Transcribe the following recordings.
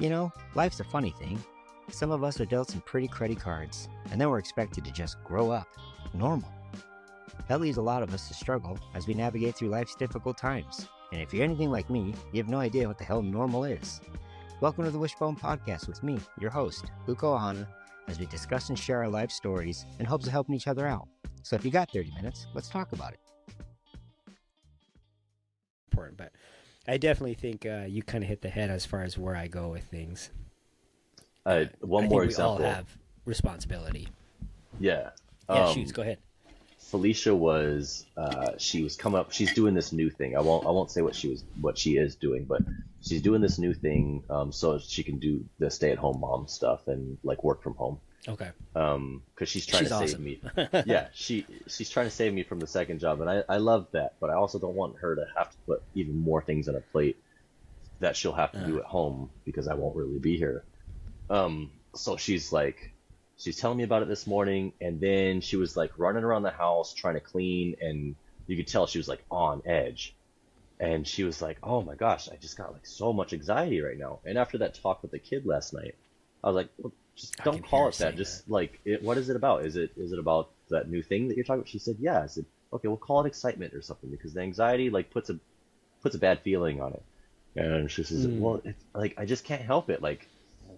You know, life's a funny thing. Some of us are dealt some pretty cruddy cards, and then we're expected to just grow up, normal. That leaves a lot of us to struggle as we navigate through life's difficult times. And if you're anything like me, you have no idea what the hell normal is. Welcome to the Wishbone Podcast with me, your host, Luke Ohana, as we discuss and share our life stories in hopes of helping each other out. So if you got 30 minutes, let's talk about it. Important, but I definitely think you kind of hit the head as far as where I go with things. One more example. We all have responsibility. Yeah. Shoots. Go ahead. Felicia was she was coming up. She's doing this new thing. I won't say what she is doing, but she's doing this new thing so she can do the stay-at-home mom stuff and like work from home. Okay. Because she's trying to awesome. save me. Yeah, she's trying to save me from the second job, and I love that, but I also don't want her to have to put even more things on a plate that she'll have to do at home because I won't really be here. So she's telling me about it this morning, and then she was like running around the house trying to clean, and you could tell she was like on edge. And she was like, "Oh my gosh, I just got like so much anxiety right now." And after that talk with the kid last night, I was like, well, just don't call it that. Just like, what is it about? Is it about that new thing that you're talking about? She said, yeah. I said, okay, we'll call it excitement or something, because the anxiety like puts a bad feeling on it. And she says, well, it's like, I just can't help it. Like,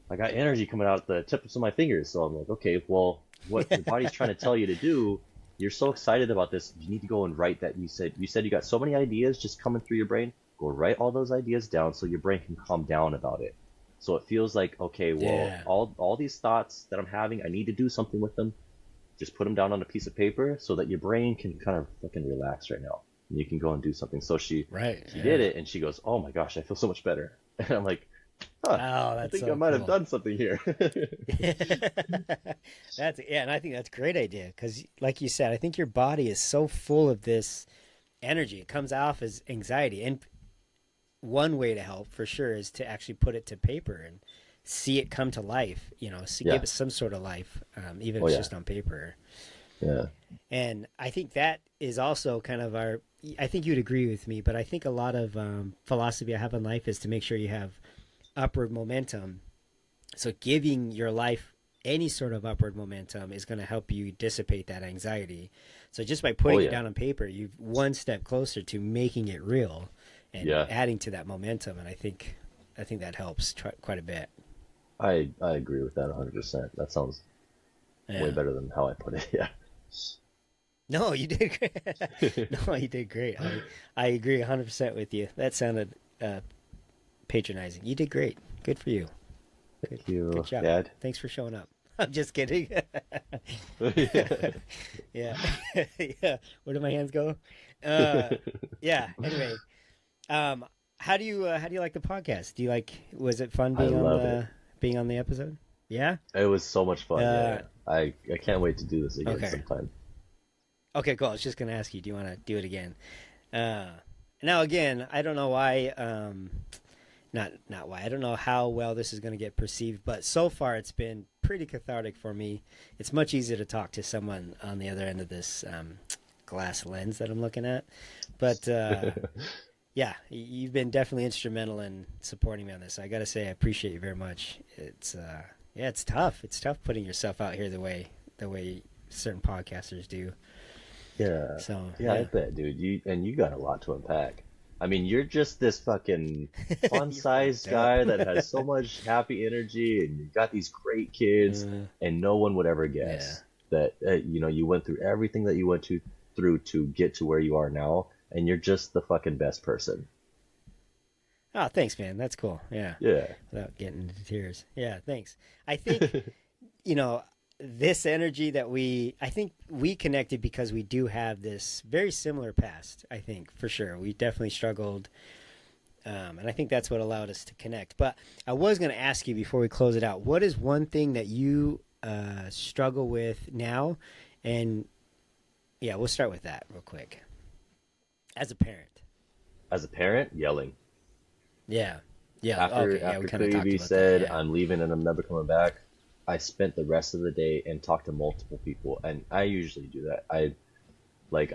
I got energy coming out the tips of my fingers. So I'm like, okay, well, what your body's trying to tell you to do, you're so excited about this, you need to go and write that. You said you got so many ideas just coming through your brain. Go write all those ideas down so your brain can calm down about it. So it feels like, okay, well, all these thoughts that I'm having, I need to do something with them. Just put them down on a piece of paper so that your brain can kind of fucking relax right now. And you can go and do something. So she did it, and she goes, oh my gosh, I feel so much better. And I'm like, I think I might have done something here. And I think that's a great idea, because like you said, I think your body is so full of this energy. It comes off as anxiety, and one way to help for sure is to actually put it to paper and see it come to life, give it some sort of life, even if it's just on paper. Yeah. And I think that is also kind of I think you'd agree with me, but I think a lot of philosophy I have in life is to make sure you have upward momentum. So giving your life any sort of upward momentum is going to help you dissipate that anxiety. So just by putting it down on paper, you've one step closer to making it real and adding to that momentum. And I think that helps quite a bit. I agree with that 100%. That sounds way better than how I put it. Yeah. No, you did great. No, you did great. I agree 100% with you. That sounded patronizing. You did great. Good for you. Thank you, Good job. Dad. Thanks for showing up. I'm just kidding. Yeah. Yeah. Where do my hands go? Yeah. Anyway, how do you like the podcast? Was it fun being on the episode? Yeah. It was so much fun. Yeah. I can't wait to do this again sometime. Okay, cool. I was just gonna ask you, do you want to do it again? Now again, I don't know why. Not why. I don't know how well this is going to get perceived, but so far it's been pretty cathartic for me. It's much easier to talk to someone on the other end of this glass lens that I'm looking at. But yeah, you've been definitely instrumental in supporting me on this. I got to say, I appreciate you very much. It's it's tough. It's tough putting yourself out here the way certain podcasters do. Yeah. So I bet, dude. You got a lot to unpack. I mean, you're just this fucking fun-sized guy that has so much happy energy, and you got these great kids, and no one would ever guess that you went through everything that you went through to get to where you are now, and you're just the fucking best person. Oh, thanks, man. That's cool. Yeah. Yeah. Without getting into tears. Yeah, thanks. I think, this energy that we connected because we do have this very similar past, I think, for sure. We definitely struggled. And I think that's what allowed us to connect. But I was going to ask you before we close it out, what is one thing that you struggle with now? And yeah, we'll start with that real quick. As a parent. As a parent, yelling. Yeah. Yeah. After Clevie said, I'm leaving and I'm never coming back, I spent the rest of the day and talked to multiple people, and I usually do that. I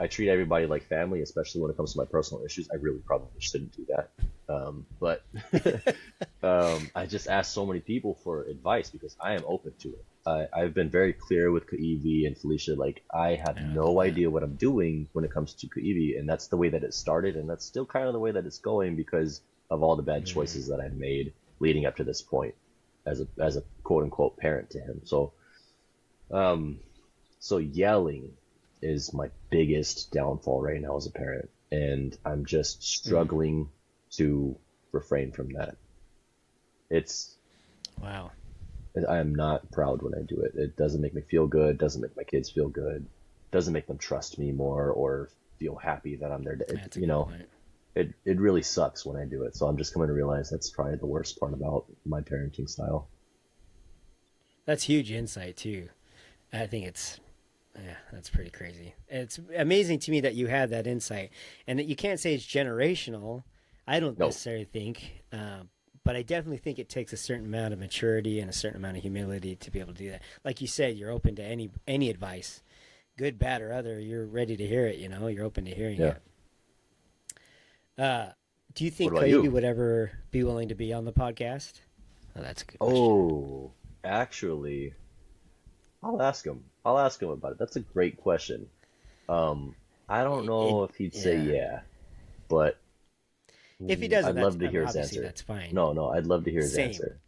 treat everybody like family, especially when it comes to my personal issues. I really probably shouldn't do that. But I just asked so many people for advice because I am open to it. I've been very clear with Kaivi and Felicia. Like, I have I love no that. idea what I'm doing when it comes to Kaivi, and that's the way that it started, and that's still kind of the way that it's going because of all the bad Mm, choices that I've made leading up to this point as a quote unquote parent to him. Um, so yelling is my biggest downfall right now as a parent, and I'm just mm. struggling to refrain from that. It's Wow. I am not proud when I do it. It doesn't make me feel good, doesn't make my kids feel good, doesn't make them trust me more or feel happy that I'm there. That's a good point. It really sucks when I do it. So I'm just coming to realize that's probably the worst part about my parenting style. That's huge insight too. I think yeah, that's pretty crazy. It's amazing to me that you had that insight, and that you can't say it's generational. I don't No, necessarily think, but I definitely think it takes a certain amount of maturity and a certain amount of humility to be able to do that. Like you said, you're open to any advice, good, bad, or other. You're ready to hear it. You're open to hearing yeah. it. Uh, do you What think about Koibi you? would ever be willing to be on the podcast? Oh, that's a good question. Oh, actually, I'll ask him about it. That's a great question. Um, I don't It know if he'd say yeah. yeah, but If he doesn't, I'd that's love to I mean, hear his obviously answer. that's fine. No, I'd love to hear his Same. answer.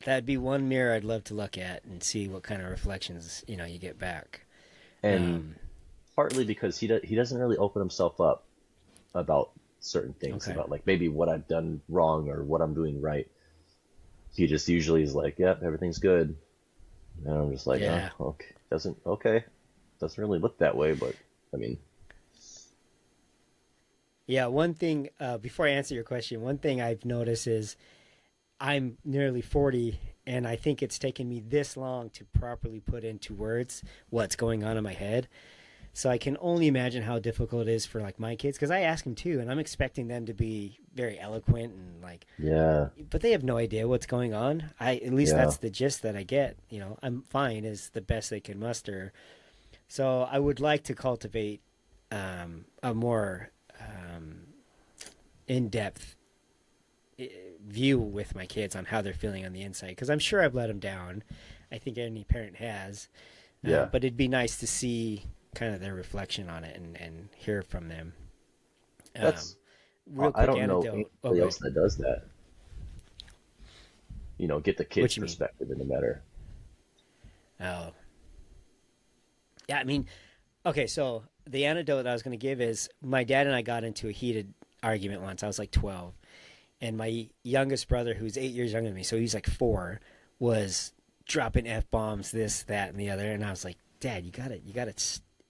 That'd be one mirror I'd love to look at and see what kind of reflections you get back. And Um, partly because he doesn't really open himself up about certain things, okay. about like maybe what I've done wrong or what I'm doing right. He just usually is like, "Yep, everything's good," and I'm just like, "Oh, Yeah. okay, doesn't really look that way." But I mean, Yeah. One thing before I answer your question, one thing I've noticed is I'm nearly 40, and I think it's taken me this long to properly put into words what's going on in my head. So I can only imagine how difficult it is for like my kids because I ask them too, and I'm expecting them to be very eloquent and like, yeah, but they have no idea what's going on. At least yeah, that's the gist that I get. I'm fine is the best they can muster. So I would like to cultivate a more in-depth view with my kids on how they're feeling on the inside because I'm sure I've let them down. I think any parent has, yeah. but it'd be nice to see kind of their reflection on it and hear from them. Um, That's Real I quick don't know anecdote. Oh, anybody good. else that does that. Get the What kid's you mean? perspective in the matter. Oh, yeah. I mean, okay. So the anecdote that I was going to give is my dad and I got into a heated argument once. I was like 12, and my youngest brother, who's 8 years younger than me, so he's like 4, was dropping f bombs, this, that, and the other. And I was like, Dad, you gotta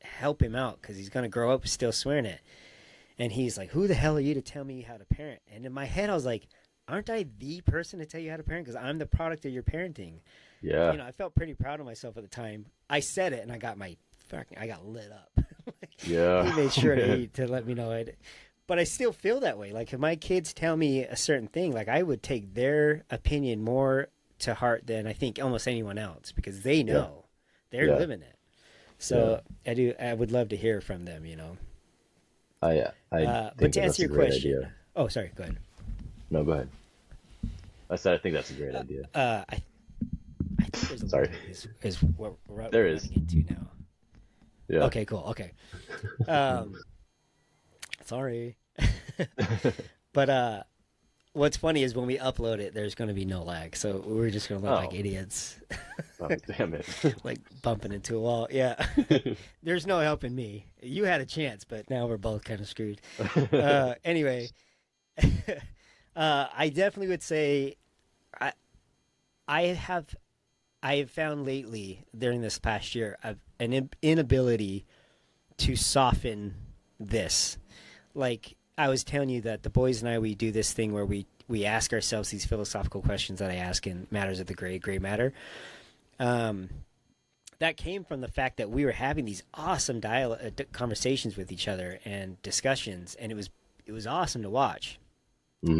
help him out because he's gonna grow up still swearing it. And he's like, Who the hell are you to tell me how to parent? And in my head, I was like, Aren't I the person to tell you how to parent? Because I'm the product of your parenting. Yeah, I felt pretty proud of myself at the time. I said it, and I got lit up. Like, yeah, he made sure to let me know it. But I still feel that way. Like if my kids tell me a certain thing, like I would take their opinion more to heart than I think almost anyone else because they yeah, know they're yeah, living it. yeah. So I would love to hear from them. I But think to that answer that's a your great question, idea. oh, sorry, go ahead. No, go ahead. I said I think that's a great idea. I think there's a Sorry. lag is what we're There is. running into now. Yeah. Okay, cool. Okay. Um, Sorry. But what's funny is when we upload it, there's going to be no lag, so we're just going to look like Oh, idiots, oh, damn it. like bumping into a wall. Yeah. There's no helping me. You had a chance, but now we're both kind of screwed. Anyway, I definitely would say I I have I have found lately during this past year an inability to soften this. Like I was telling you that the boys and I we do this thing where we ask ourselves these philosophical questions that I ask in matters of the gray matter. Um, that came from the fact that we were having these awesome conversations with each other and discussions, and it was awesome to watch.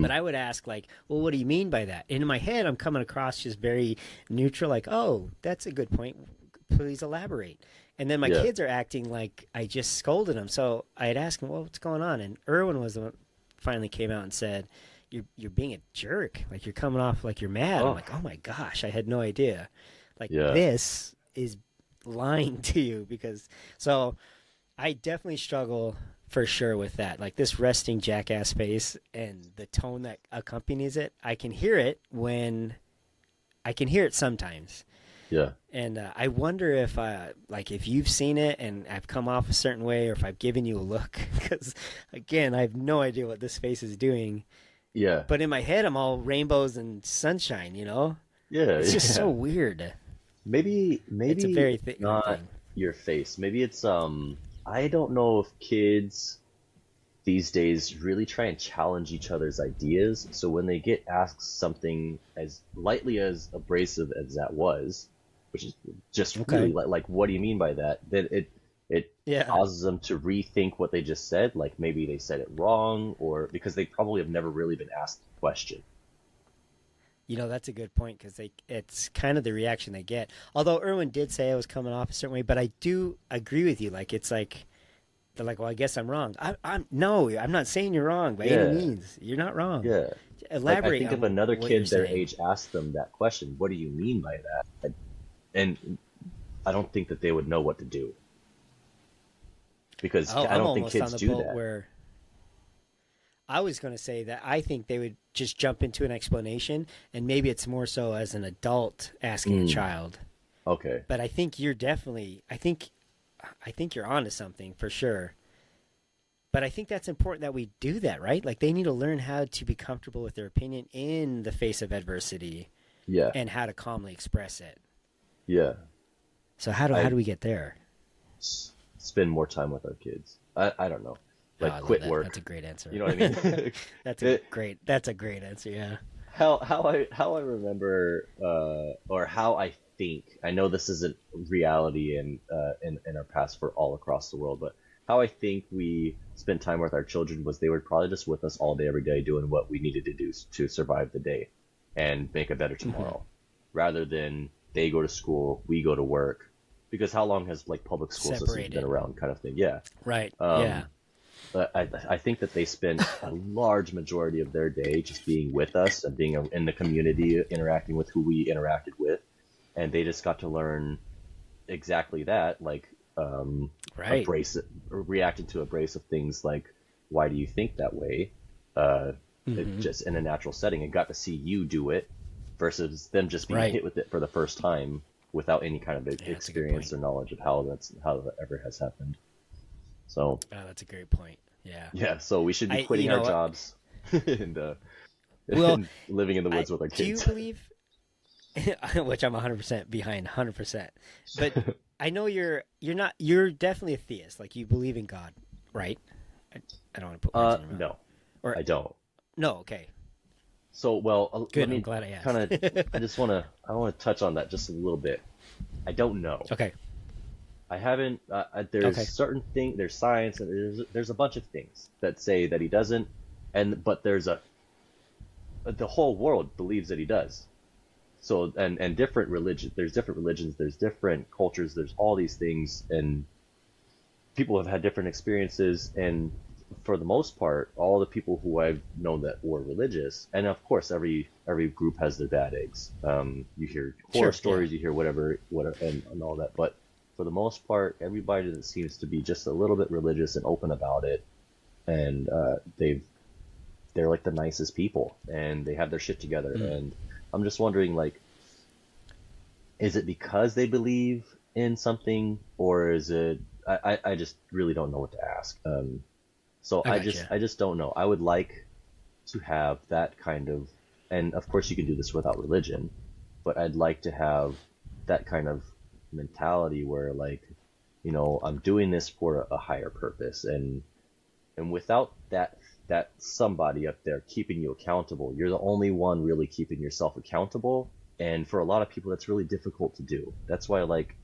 But Mm, I would ask like, well, what do you mean by that? And in my head, I'm coming across just very neutral, like, oh, that's a good point. Please elaborate. And then my yeah. kids are acting like I just scolded them. So I'd ask them, well, what's going on? And Erwin was the one finally came out and said, you're being a jerk. Like you're coming off like you're mad. I'm Oh, like, oh my gosh, I had no idea. Like yeah. this is lying to you because so I definitely struggle for sure with that. Like this resting jackass face and the tone that accompanies it. I can hear it sometimes. Yeah. And I wonder if, like, if you've seen it and I've come off a certain way, or if I've given you a look, because again, I have no idea what this face is doing. Yeah. But in my head, I'm all rainbows and sunshine. Yeah. It's just so Yeah. weird. Maybe It's a maybe very it's weird not thing. your face. Maybe it's I don't know if kids these days really try and challenge each other's ideas. So when they get asked something as lightly as abrasive as that was, which is just really Okay. like what do you mean by that? Then it Yeah. causes them to rethink what they just said. Like maybe they said it wrong, or because they probably have never really been asked the question. That's a good point because it's kind of the reaction they get. Although Irwin did say I was coming off a certain way, but I do agree with you. Like it's like they're like, well, I guess I'm wrong. I'm no, I'm not saying you're wrong by any Yeah, means. You're not wrong. yeah. Like I Elaborate think if on another what you're kid their saying. age asked them that question, what do you mean by that? And I don't think that they would know what to do because Oh, I I'm don't think almost on kids the do boat that. where I was going to say that I think they would just jump into an explanation, and maybe it's more so as an adult asking a Mm, child. okay. But I think you're definitely, I think you're onto something for sure. But I think that's important that we do that, right? Like they need to learn how to be comfortable with their opinion in the face of adversity Yeah, and how to calmly express it. yeah. So how do I we get there? spend more time with our kids. I don't know. Oh, Like I love quit that. That's work. a great answer. You know what I mean? It, That's a great answer. Yeah. how I remember or how I think I know this isn't reality in our past for all across the world, but how I think we spent time with our children was they were probably just with us all day every day doing what we needed to do to survive the day and make a better Hmm. tomorrow, rather than they go to school, we go to work. Because how long has like public school systems been Separated. around, kind of thing? Yeah. Right. Yeah. Um, but I think that they spent a large majority of their day just being with us and being in the community, interacting with who we interacted with, and they just got to learn exactly that, like Right. abrasive, reacting to abrasive things like, why do you think that way? Uh, Hmm. just in a natural setting, and got to see you do it versus them just being Right. hit with it for the first time without any kind of Yeah, that's a good experience point. or knowledge of how that ever has happened. So Oh, that's a great point. Yeah. yeah, so we should be You quitting our know what? jobs and, Well, and living in the I woods with our do you kids. believe, which I'm 100% behind, 100%. But I know you're definitely a theist. Like you believe in God, right? I don't want to put words in your mouth. No, Or I don't. no, okay. So, well, let Good. I'm me glad I kind asked. of, I want to touch on that just a little bit. I don't know. Okay. I haven't. There's Okay. certain thing. There's science, and there's a bunch of things that say that he doesn't, and but there's the whole world believes that he does. So and different religion. There's different religions. There's different cultures. There's all these things, and people have had different experiences. And for the most part, all the people who I've known that were religious, and of course, every group has their bad eggs. You hear horror Sure. Yeah. stories, you hear whatever, and all that. But for the most part, everybody that seems to be just a little bit religious and open about it, and they're like the nicest people, and they have their shit together. Mm. And I'm just wondering, like, is it because they believe in something, or is it? I just really don't know what to ask. So I gotcha. I just don't know. I would like to have that kind of, and of course you can do this without religion, but I'd like to have that kind of mentality where, like, I'm doing this for a higher purpose, and without that somebody up there keeping you accountable, you're the only one really keeping yourself accountable. And for a lot of people, that's really difficult to do. That's why, like,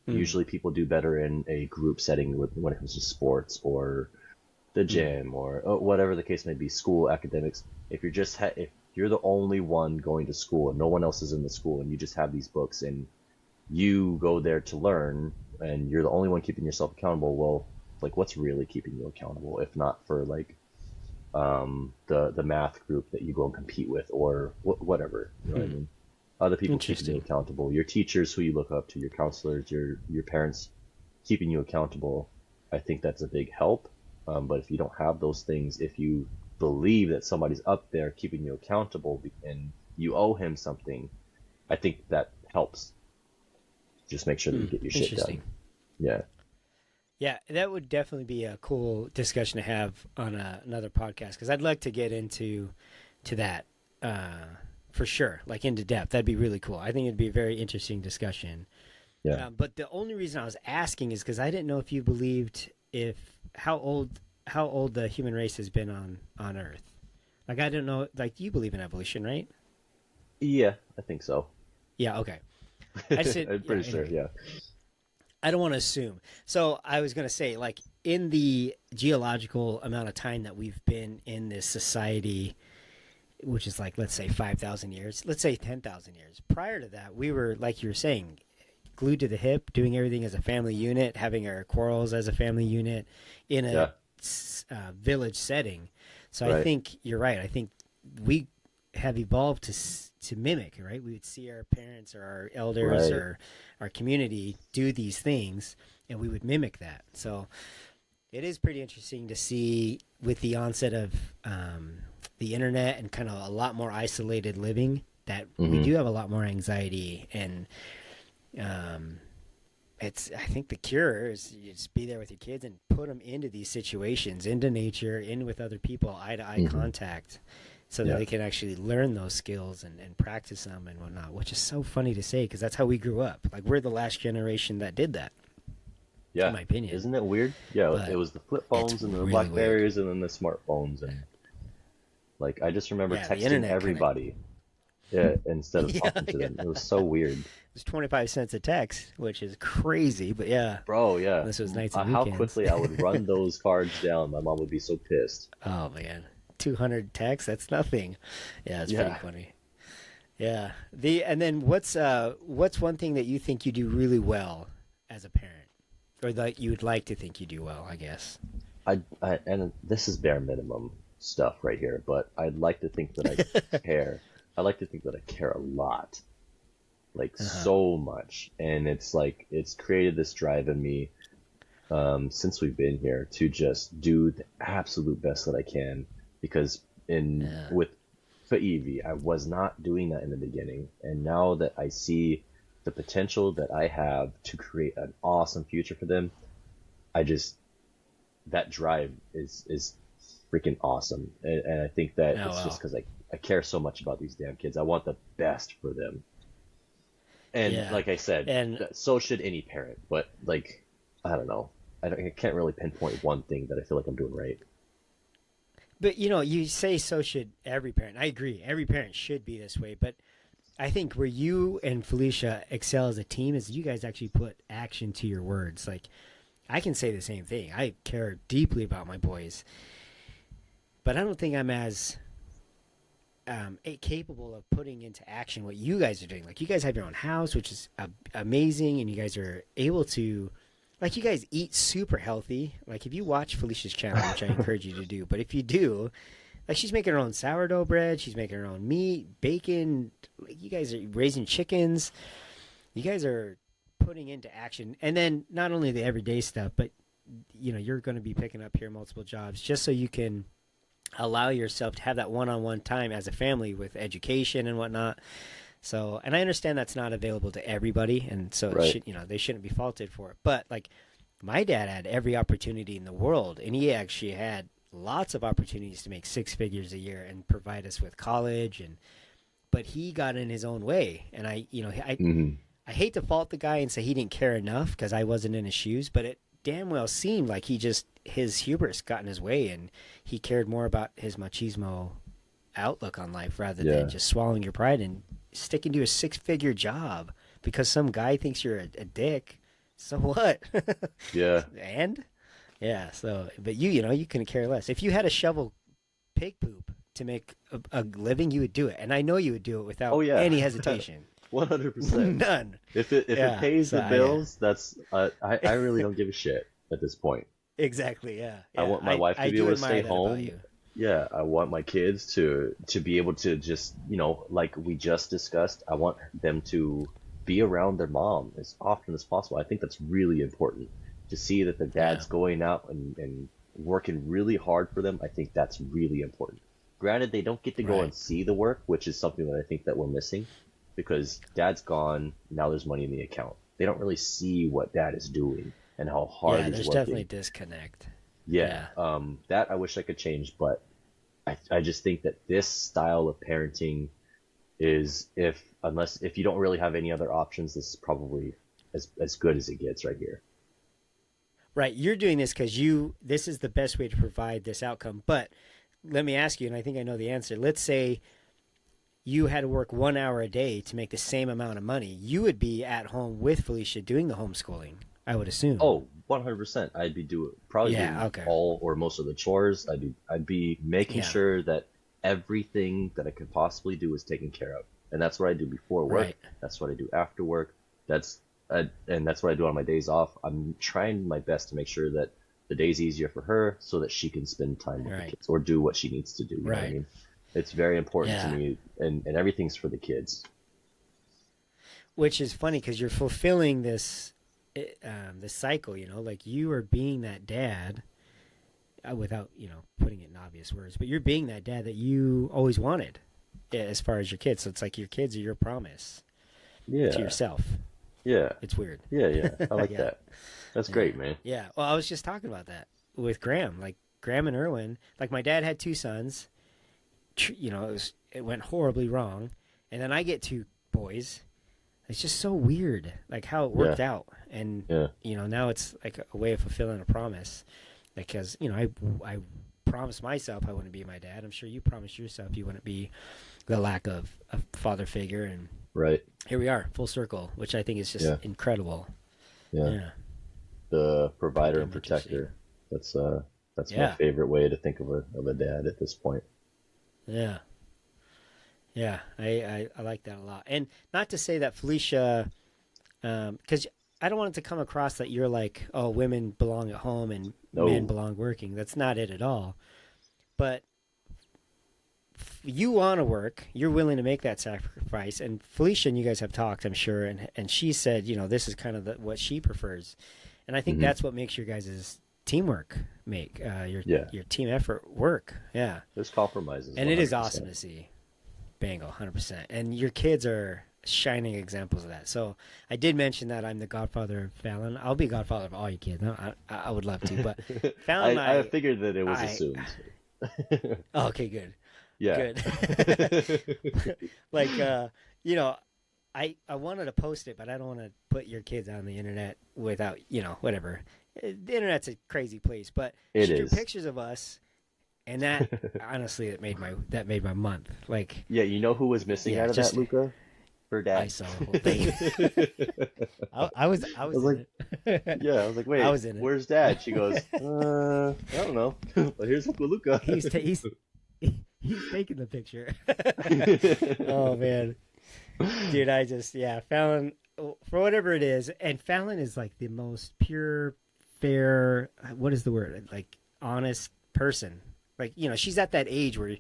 Mm. usually people do better in a group setting when it comes to sports or the Mm. gym or whatever the case may be, school, academics. If you're the only one going to school and no one else is in the school, and you just have these books and you go there to learn, and you're the only one keeping yourself accountable, well, like, what's really keeping you accountable if not for, like, the math group that you go and compete with, or whatever. You know what I mean? Other people keeping you accountable. Your teachers, who you look up to, your counselors, your parents, keeping you accountable. I think that's a big help. But if you don't have those things, if you believe that somebody's up there keeping you accountable and you owe him something, I think that helps. Just make sure that you get your shit done. Yeah. Yeah, that would definitely be a cool discussion to have on another podcast, because I'd like to get into that for sure, like into depth. That'd be really cool. I think it'd be a very interesting discussion. Yeah. But the only reason I was asking is because I didn't know if you believed how old the human race has been on Earth. Like, I don't know. Like, you believe in evolution, right? Yeah, I think so. Yeah. Okay. I just I'm pretty sure. anyway. Yeah. I don't want to assume. So I was going to say, like, in the geological amount of time that we've been in this society, which is like, let's say 5,000 years, let's say 10,000 years. Prior to that, we were, like you were saying, glued to the hip, doing everything as a family unit, having our quarrels as a family unit in a village setting. So Right. I think you're right. I think we have evolved to mimic, right? We would see our parents or our elders Right. or our community do these things, and we would mimic that. So it is pretty interesting to see with the onset of the internet and kind of a lot more isolated living that we do have a lot more anxiety, and I think the cure is you just be there with your kids and put them into these situations, into nature, in with other people, eye to eye contact, so that they can actually learn those skills and practice them and whatnot, which is so funny to say because that's how we grew up. Like, we're the last generation that did that. Yeah. In my opinion. Isn't it weird? Yeah, But it was the flip phones and the really Blackberries and then the smartphones, and like I just remember the texting internet everybody. Yeah, instead of Yeah, talking to them. It was so weird. It was 25 cents a text, which is crazy, but yeah. Bro, yeah. This was nights and How weekends. quickly I would run those cards down. My mom would be so pissed. Oh man, 200 texts, that's nothing. Yeah, it's pretty funny. Yeah. And then what's one thing that you think you do really well as a parent, or that you would like to think you do well, I guess? And this is bare minimum stuff right here, but I'd like to think that I care. I like to think that I care a lot, like so much, and it's like it's created this drive in me since we've been here to just do the absolute best that I can, because with Evie, I was not doing that in the beginning, and now that I see the potential that I have to create an awesome future for them, that drive is freaking awesome, and I think that just because I care so much about these damn kids. I want the best for them, and like I said, so should any parent. But like, I don't know, I can't really pinpoint one thing that I feel like I'm doing right. But you say so should every parent. I agree. Every parent should be this way. But I think where you and Felicia excel as a team is you guys actually put action to your words. Like, I can say the same thing. I care deeply about my boys, but I don't think I'm as capable of putting into action what you guys are doing. Like, you guys have your own house, which is amazing, and you guys are able to, like, you guys eat super healthy. Like, if you watch Felicia's channel, which I encourage you to do, but if you do, like, she's making her own sourdough bread, she's making her own meat, bacon. Like, you guys are raising chickens. You guys are putting into action, and then not only the everyday stuff, but you're going to be picking up here multiple jobs just so you can allow yourself to have that one-on-one time as a family with education and whatnot. So, and I understand that's not available to everybody, and so it they shouldn't be faulted for it. But like, my dad had every opportunity in the world, and he actually had lots of opportunities to make 6 figures a year and provide us with college, but he got in his own way, and I hate to fault the guy and say he didn't care enough because I wasn't in his shoes, but it damn well seemed like his hubris got in his way, and he cared more about his machismo outlook on life rather than just swallowing your pride and sticking to a 6-figure job because some guy thinks you're a dick. So what? Yeah. And so, but you couldn't care less. If you had to shovel pig poop to make a living, you would do it, and I know you would do it without any hesitation. 100%. None. If it pays the bills, that's I really don't give a shit at this point. Exactly. Yeah. I want my wife to be able to stay home. Yeah, I want my kids to be able to just, like we just discussed, I want them to be around their mom as often as possible. I think that's really important to see that their Yeah. dad's going out and working really hard for them. I think that's really important. Granted, they don't get to go Right. and see the work, which is something that I think that we're missing because dad's gone, now there's money in the account. They don't really see what dad is doing and how hard Yeah, he's there's definitely a working. disconnect. Yeah, Yeah. that I wish I could change, but I just think that this style of parenting is if you don't really have any other options, this is probably as good as it gets right here. Right. You're doing this because this is the best way to provide this outcome. But let me ask you, and I think I know the answer. Let's say you had to work 1 hour a day to make the same amount of money. You would be at home with Felicia doing the homeschooling, I would assume. Oh, 100%. I'd be probably Yeah. doing Okay. all or most of the chores. I'd be making Yeah. sure that everything that I could possibly do is taken care of. And that's what I do before work. Right. That's what I do after work. And that's what I do on my days off. I'm trying my best to make sure that the day's easier for her so that she can spend time with the Right. kids or do what she needs to do. You know what I Right. mean? It's very important to Yeah. me, and everything's for the kids. Which is funny because you're fulfilling this cycle. Like you are being that dad without putting it in obvious words, but you're being that dad that you always wanted, as far as your kids. So it's like your kids are your promise to Yeah, yourself. yeah, It's weird. yeah. I like Yeah. that. That's great, man. Yeah. Well, I was just talking about that with Graham. Like Graham and Irwin. Like my dad had two sons. It went horribly wrong, and then I get two boys. It's just so weird, like how it worked out, and Yeah, now it's like a way of fulfilling a promise. Because I promised myself I wouldn't be my dad. I'm sure you promised yourself you wouldn't be the lack of a father figure, and right. here we are, full circle, which I think is just Yeah, incredible. yeah. Yeah. The provider and Damn interesting. protector. That's my Yeah. favorite way to think of a dad at this point. Yeah. Yeah, I like that a lot. And not to say that Felicia, because I don't want it to come across that you're like, oh, women belong at home and men No. belong working. That's not it at all. But you want to work. You're willing to make that sacrifice. And Felicia and you guys have talked, I'm sure. And she said, this is kind of what she prefers. And I think Hmm. that's what makes your guys' teamwork Yeah. your team effort work. Yeah. There's compromises. And it is 100%. awesome to see. Bango, 100%. And your kids are shining examples of that. So I did mention that I'm the godfather of Fallon. I'll be godfather of all your kids. No, I would love to, but Fallon I figured that it was I- assumed. oh, okay, good. Yeah. Good. Like, I wanted to post it, but I don't want to put your kids on the internet without, whatever. The internet's a crazy place, but It she drew is. pictures of us, and that honestly, that made my month. Like, Yeah, you know who was missing Yeah, out of just- that, Luca? Her dad. I saw the whole thing. I was was in like- it. Yeah, I was like, wait, I was in it. where's dad? She goes, I don't know. But here's Luca. he's taking the picture. Oh man, dude, Fallon, for whatever it is, and Fallon is like the most pure, fair. What is the word? Like honest person. Like she's at that age where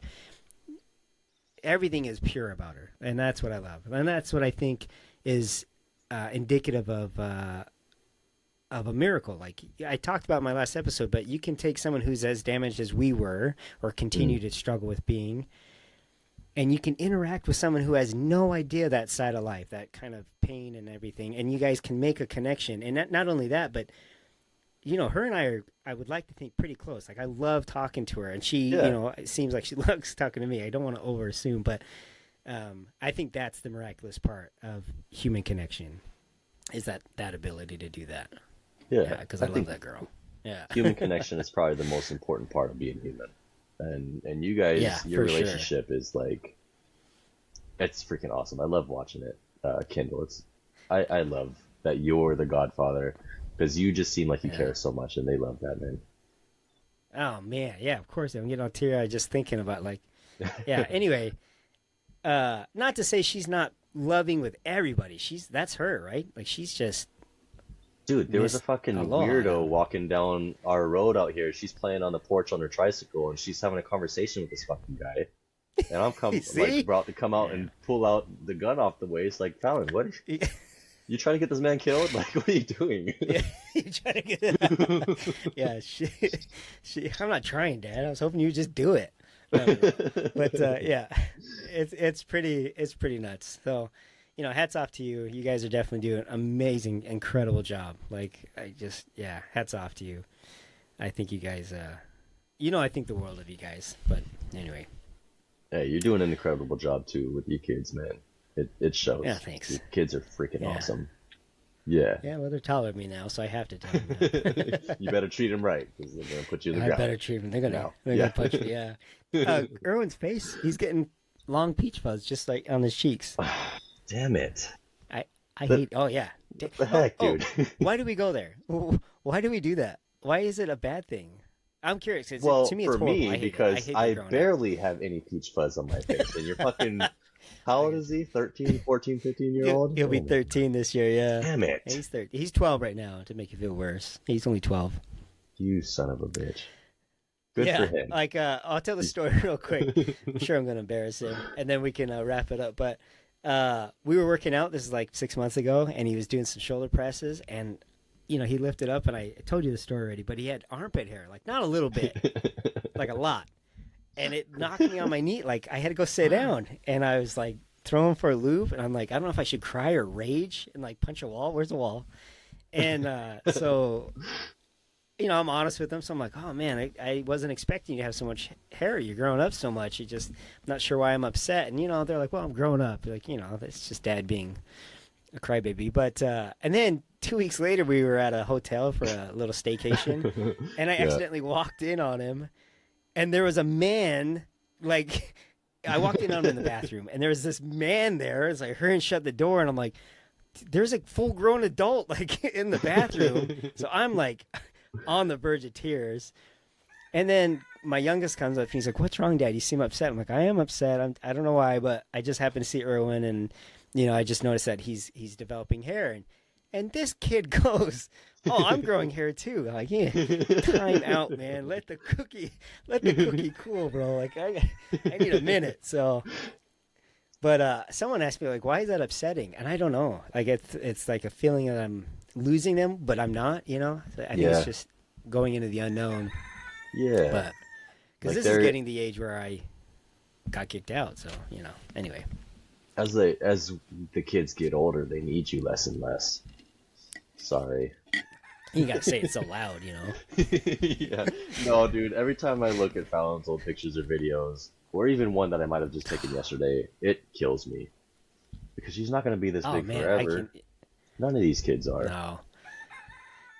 everything is pure about her, and that's what I love, and that's what I think is indicative of a miracle. Like I talked about in my last episode, but you can take someone who's as damaged as we were, or continue to struggle with being, and you can interact with someone who has no idea that side of life, that kind of pain and everything, and you guys can make a connection. And not only that, but her and I would like to think pretty close. Like I love talking to her, and she, Yeah. it seems like she loves talking to me. I don't want to over assume, but I think that's the miraculous part of human connection, is that ability to do that. Yeah, Because I love think that girl. Yeah. human connection is probably the most important part of being human. And you guys, Yeah, your for sure. relationship is like, it's freaking awesome. I love watching it, Kendall. I love that you're the godfather because you just seem like you care so much, and they love that, man. Oh man, yeah, of course. I'm getting all teary-eyed just thinking about yeah. Anyway, not to say she's not loving with everybody. That's her, right? Like she's just Dude, there was a Miss fucking Aloha. weirdo walking down our road out here. She's playing on the porch on her tricycle, and she's having a conversation with this fucking guy. And I'm like See? about to come out Yeah. and pull out the gun off the waist. Like, Fallon, what? You trying to get this man killed? Like, what are you doing? Yeah, you trying to get it. Yeah, I'm not trying, Dad. I was hoping you'd just do it. No, no, no. But yeah, it's pretty nuts. So, hats off to you. You guys are definitely doing an amazing, incredible job. Like, yeah, hats off to you. I think you guys, I think the world of you guys. But anyway, Hey, you're doing an incredible job too with your kids, man. It shows. yeah, thanks. Your kids are freaking Yeah. awesome. Yeah. Yeah, well, they're taller than me now, so I have to tell them that. You better treat them right because they're gonna put you in the I ground. better treat them. They're gonna, No. they're Yeah. gonna punch me. Yeah. Erwin's face, he's getting long peach fuzz just like on his cheeks. Damn it. I hate. Oh yeah. What the heck, Oh, dude? why do we go there? Why do we do that? Why is it a bad thing? I'm curious. 'Cause Well, to me, it's for horrible. me, I hate it. because hate I the growing up. barely have any peach fuzz on my face, and you're fucking, how old is he? 13, 14, 15-year-old? He'll be 13 this year. Yeah. Damn it. Yeah, he's 13. He's 12 right now. To make you feel worse, he's only 12. You son of a bitch. Good Yeah, for him. like I'll tell the story real quick. I'm sure I'm gonna embarrass him, and then we can wrap it up. But we were working out. This is like 6 months ago, and he was doing some shoulder presses, and he lifted up, and I told you the story already, but he had armpit hair, like not a little bit, like a lot, and it knocked me on my knee. Like I had to go sit down, and I was like throwing for a loop, and I'm like, I don't know if I should cry or rage and like punch a wall. Where's the wall? And so. I'm honest with them, so I'm like, oh man, I wasn't expecting you to have so much hair. You're growing up so much. I'm not sure why I'm upset. And they're like, well, I'm growing up. Like, it's just Dad being a crybaby. But and then 2 weeks later, we were at a hotel for a little staycation, and I accidentally walked in on him, and there was a man like. I walked in on him in the bathroom, and there was this man there. As I hurried and shut the door, and I'm like, there's a full-grown adult like in the bathroom. So I'm like. On the verge of tears, and then my youngest comes up and he's like, "What's wrong, Dad? You seem upset." I'm like, "I am upset. I don't know why, but I just happened to see Erwin, and I just noticed that he's developing hair." And this kid goes, "Oh, I'm growing hair too." I'm like, yeah, time out, man. Let the cookie cool, bro. Like I need a minute. So, but someone asked me like, "Why is that upsetting?" And I don't know. Like it's like a feeling that I'm losing them, but I'm not, So I think it's just going into the unknown. Yeah. But because Like this is getting the age where I got kicked out, so anyway. As the kids get older, they need you less and less. Sorry. You gotta say it so loud, Yeah. No, dude, every time I look at Fallon's old pictures or videos, or even one that I might have just taken yesterday, it kills me. Because she's not going to be this big forever. None of these kids are. No.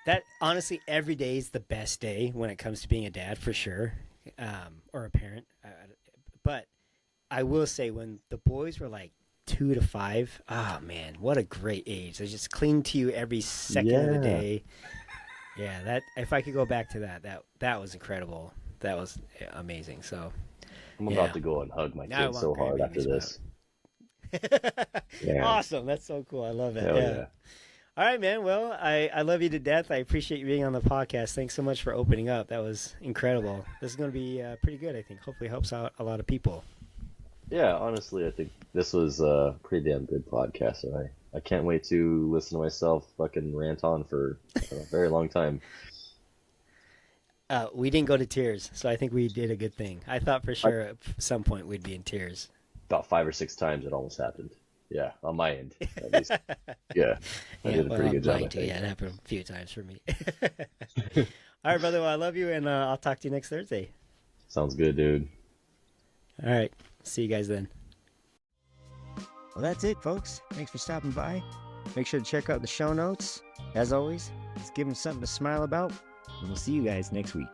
That, honestly, every day is the best day when it comes to being a dad, for sure. Or a parent. But I will say, when the boys were like 2 to 5, man, what a great age. They just cling to you every second of the day. Yeah, that if I could go back to that was incredible. That was amazing. So I'm about to go and hug my kids so hard after this. Yeah. Awesome. That's so cool. I love it. Hell yeah. All right, man. Well, I love you to death. I appreciate you being on the podcast. Thanks so much for opening up. That was incredible. This is going to be pretty good, I think. Hopefully it helps out a lot of people. Yeah, honestly, I think this was a pretty damn good podcast. And I can't wait to listen to myself fucking rant on for a very long time. We didn't go to tears, so I think we did a good thing. I thought for sure at some point we'd be in tears. About 5 or 6 times it almost happened. Yeah, on my end, at least. Yeah, I did a pretty good job. Yeah, it happened a few times for me. All right, brother. Well, I love you, and I'll talk to you next Thursday. Sounds good, dude. All right. See you guys then. Well, that's it, folks. Thanks for stopping by. Make sure to check out the show notes. As always, let's give them something to smile about, and we'll see you guys next week.